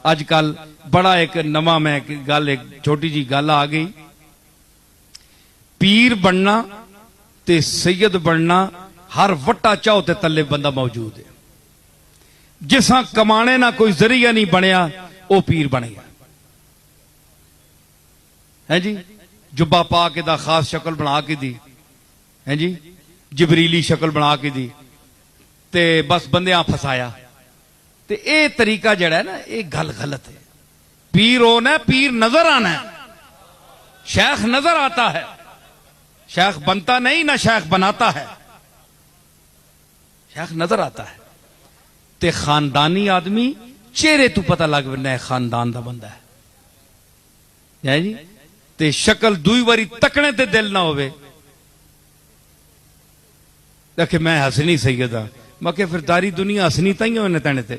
अजकल बड़ा एक नवा मैं गल एक छोटी जी गल आ गई, पीर बनना ते सैयद बनना हर वट्टा चाहो ते तले बंदा मौजूद है। जिसा कमाने ना कोई जरिया नहीं बनया वो पीर बन गया है जी। जुब्बा पा के दा खास शक्ल बना के दी है जी, जबरीली शक्ल बना के दी ते बस बंदियां फसाया। ते ये तरीका जड़ा है ना ये गल गलत है। पीर होना है, पीर नजर आना है, शेख नजर आता है, शेख बनता नहीं ना शेख बनाता है, शेख नजर आता है। ते खानदानी आदमी चेहरे तू पता लग पैंदा खानदान का बंदा है जी। ते शक्ल दुई बारी तकने ते दिल ना होवे, देखे मैं हसनी सैयद हाँ, मैं क्या फिर सारी दुनिया हसनी ताई होने तेने ते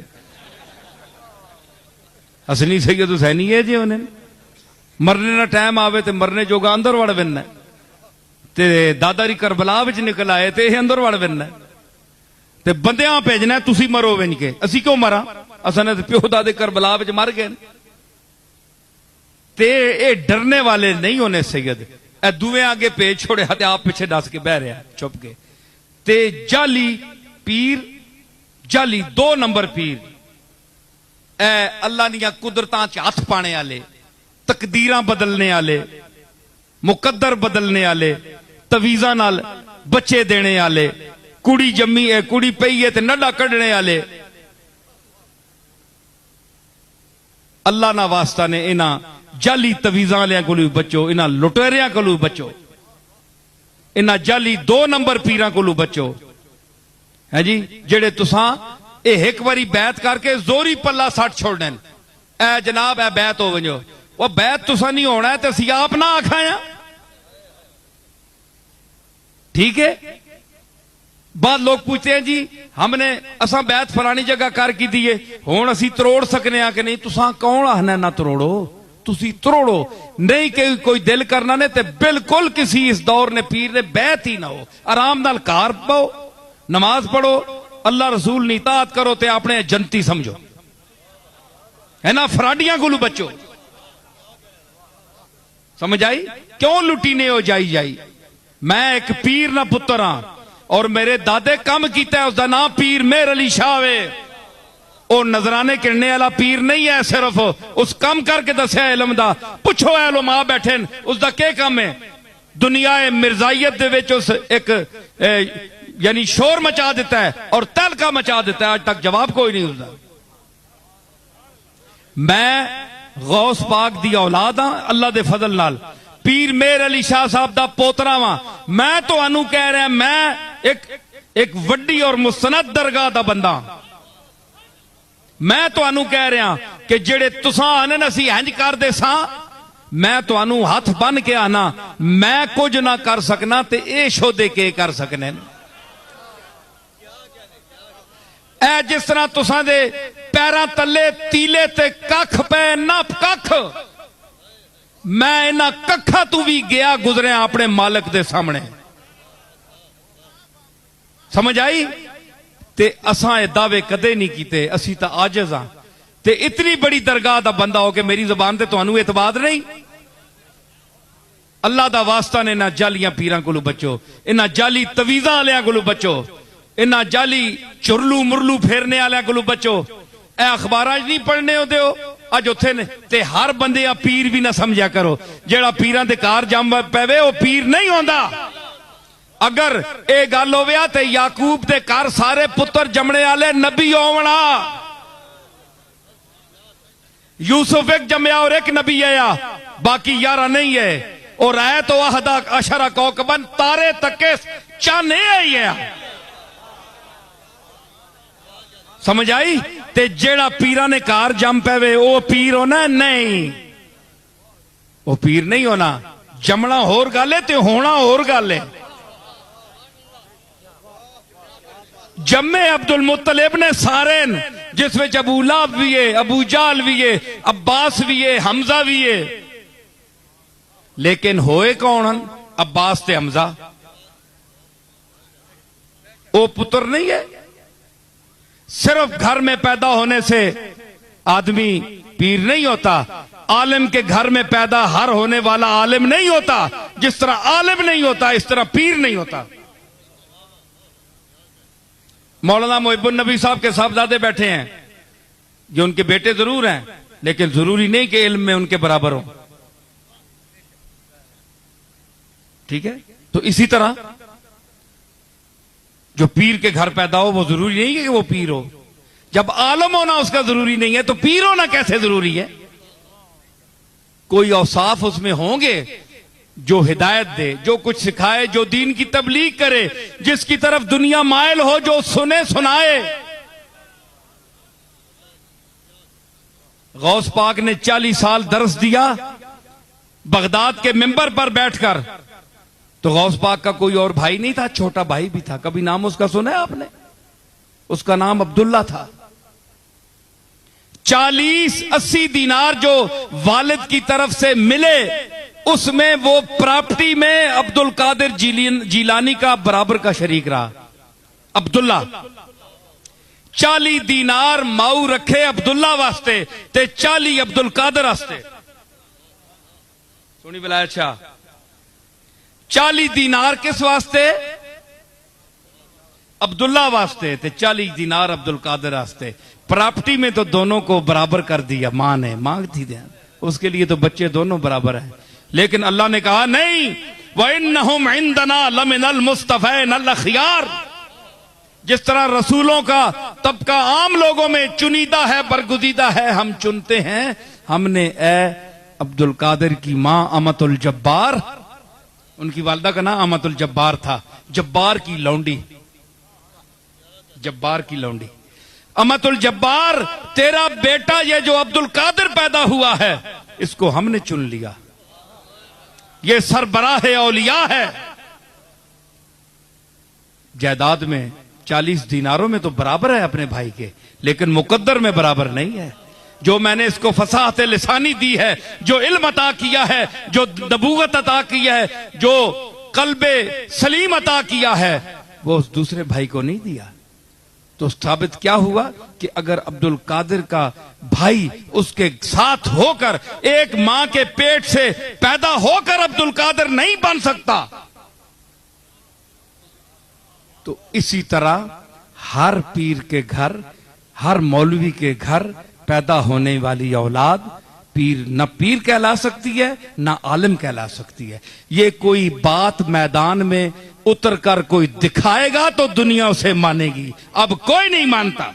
हसनी सैयद हुसैनी है जी। उन्हें मरने ना टाइम आवे ते मरने जोगा अंदर वड़ बनना ते दादारी करबला विच निकल आए ते अंदर वड़ बनना ते बंदियां भेजना तुसी मरो विंज के, असी क्यों मरा, असां ते प्यो दादे करबला विच मर गए। ते ये डरने वाले नहीं होने सैयद, ए दुए आगे पेज छोड़े ते आप पीछे दस के बह रहा चुप के। ते जाली पीर, जाली 2 नंबर पीर, ए अल्लाह दियां कुदरतां च हथ पाने वाले, तकदीरां बदलने वाले, मुकद्दर बदलने वाले, तवीज़ा नाल बच्चे देने वाले, कुड़ी जम्मी है कुड़ी पई है ते नड्डा कढ़ने वाले। अल्लाह ना वास्ता ने इन्हां जाली तवीज़ां वालियां कोलों बचो, इन्हां लुटेरियां कोलों बचो, इन्हां जाली 2 नंबर पीरां कोलों बचो है जी। जेड़े तुसां एक बारी बैत करके जोरी पल्ला सट छोड़ने, ए जनाब ए बैत हो वजो, वो बैत तुसा नहीं होना है तो असी आप ना आखाया ठीक है। बाद लोग पूछते हैं जी हमने असा बैत फलानी जगह कर की दी है, हुण असी तरोड़ सकने आ कि नहीं। तुसा कौन आखना ना तरोड़ो, तुसी तरोड़ो नहीं कि कोई दिल करना ने ते बिल्कुल किसी इस दौर ने पीर ने बैत ही ना हो। आराम नाल कार पाओ, नमाज पढ़ो, अल्लाह रसूल नी इताअत करो ते अपने जनती समझो है ना, फराडियां कोलू बचो। समझ आई क्यों लुटी ने हो जाई जाई। मैं एक पीर ना पुत्र हाँ और मेरे दादे कम किया है, उसका नाम पीर मेहर अली शाह है। वो नजराने किरने वाला पीर नहीं है, सिर्फ उस कम करके दसिया इलम दा। पुछो है उलमा बैठे उसका क्या काम है। दुनिया मिर्जाइत दे विच उस एक यानी शोर मचा देता है और तहलका मचा देता है, आज तक जवाब कोई नहीं उसका। मैं गौस पाक दी औलाद हाँ अल्लाह दे फजल नाल, पीर मेहर अली शाह साहब दा पोतरा वा। मैं तो अनु कह रहा मैं एक वड्डी और मुसनद दरगाह दा बंदा। मैं तो अनु कह रहा कि जेड़े तुसां आने असी इंज कर दे सा, मैं तो अनु हाथ बन के आना मैं कुछ ना कर सकना ते ए शोधे के कर सकने। ए जिस तरह तुसां दे पैरां तले तीले ते कख पे ना कख, मैं इन्हां कखा तू भी गया गुजरिया अपने मालिक दे सामने। समझ आई। ते असां ये दावे कदे नहीं कीते, असी तो आजिज़ हां। ते इतनी बड़ी दरगाह दा बंदा हो के मेरी जबान ते तुहानू एतबार नहीं। अल्लाह दा वास्ता ने इन्हां जालियां पीरां कोलों बचो, इन्हां जाली तवीज़ां वालियां कोलों बचो, इन्हां जाली चुरलू मुरलू फेरने वालियां कोलों बचो। ए अखबारां च नहीं पढ़ने होते हो अज उथे ने ते हर बंदे पीर भी ना समझा करो। जेड़ा पीरां दे कार जम पवे वो पीर नहीं होंदा। अगर ये गल होवे ते याकूब दे घर सारे पुत्र जमने वाले नबी होवना, यूसुफ एक जमया और एक नबी आया, बाकी 11 नहीं है। और आए तो अहदा अशरा कौकबन, तारे तके चाने आई है। समझ आई। ते जेड़ा पीरा ने कार जम पवे वो पीर होना नहीं, वो पीर नहीं होना। जमना होर गल है ते होना होर गल है। जम्मे अब्दुल मुत्तलिब ने सारे, जिसमें अबू लहब भी है, अबू जाल भी है, अब्बास भी है, हमजा भी है। लेकिन होए कौन? अब्बास ते हमजा। वो पुत्र नहीं है। सिर्फ घर में पैदा होने से आदमी पीर नहीं होता। आलिम के घर में पैदा हर होने वाला आलिम नहीं होता। जिस तरह आलिम नहीं होता इस तरह पीर नहीं होता। मौलाना मोहिब्बुन नबी साहब के साहबजादे बैठे हैं, जो उनके बेटे जरूर हैं, लेकिन जरूरी नहीं कि इल्म में उनके बराबर हो। ठीक है, तो इसी तरह जो पीर के घर पैदा हो वो जरूरी नहीं है कि वो पीर हो। जब आलम होना उसका जरूरी नहीं है तो पीर होना कैसे जरूरी है? कोई औसाफ उसमें होंगे जो हिदायत दे, जो कुछ सिखाए, जो दीन की तबलीग करे, जिसकी तरफ दुनिया माइल हो, जो सुने सुनाए। गौस पाक ने 40 साल दर्स दिया बगदाद के मिंबर पर बैठकर। तो गौस पाक का कोई और भाई नहीं था, छोटा भाई भी था। कभी नाम उसका सुना है आपने? उसका नाम अब्दुल्ला था। 40-80 दीनार जो वालिद की तरफ से मिले, उसमें वो प्रॉपर्टी में अब्दुल कादिर जीलानी का बराबर का शरीक रहा। अब्दुल्ला 40 दीनार माऊ रखे अब्दुल्ला वास्ते ते 40 अब्दुल कादिर वास्ते। सुनी बुलाया? अच्छा, 40 दीनार किस वास्ते? अब्दुल्ला वास्ते, ते 40 दीनार अब्दुल कादिर वास्ते। प्रॉपर्टी में तो दोनों को बराबर कर दिया। मां ने मांगती थी, उसके लिए तो बच्चे दोनों बराबर हैं। लेकिन अल्लाह ने कहा नहीं, वइन्नहुम इंदना लमिनल मुस्तफैन अल अखयार। जिस तरह रसूलों का तबका आम लोगों में चुनीदा है, बरगुजीदा है, हम चुनते हैं, हमने ए अब्दुल कादिर की मां अमतुल जब्बार, उनकी वालदा का नाम अमतुल जब्बार था, जब्बार की लौंडी, जब्बार की लौंडी। अमतुल जब्बार, तेरा बेटा ये जो अब्दुल कादिर पैदा हुआ है, इसको हमने चुन लिया, ये सरबराह औलिया है। जायदाद में 40 दीनारों में तो बराबर है अपने भाई के, लेकिन मुकद्दर में बराबर नहीं है। जो मैंने इसको फसाहत लिसानी दी है, जो इल्म अता किया है, जो नबूवत अता किया है, जो कल्बे सलीम अता किया है, वो उस दूसरे भाई को नहीं दिया। तो साबित क्या हुआ कि अगर अब्दुल कादिर का भाई उसके साथ होकर, एक मां के पेट से पैदा होकर अब्दुल कादिर नहीं बन सकता, तो इसी तरह हर पीर के घर, हर मौलवी के घर पैदा होने वाली औलाद पीर न पीर कहला सकती है न आलिम कहला सकती है। ये कोई बात मैदान में उतर कर कोई दिखाएगा तो दुनिया उसे मानेगी, अब कोई नहीं मानता।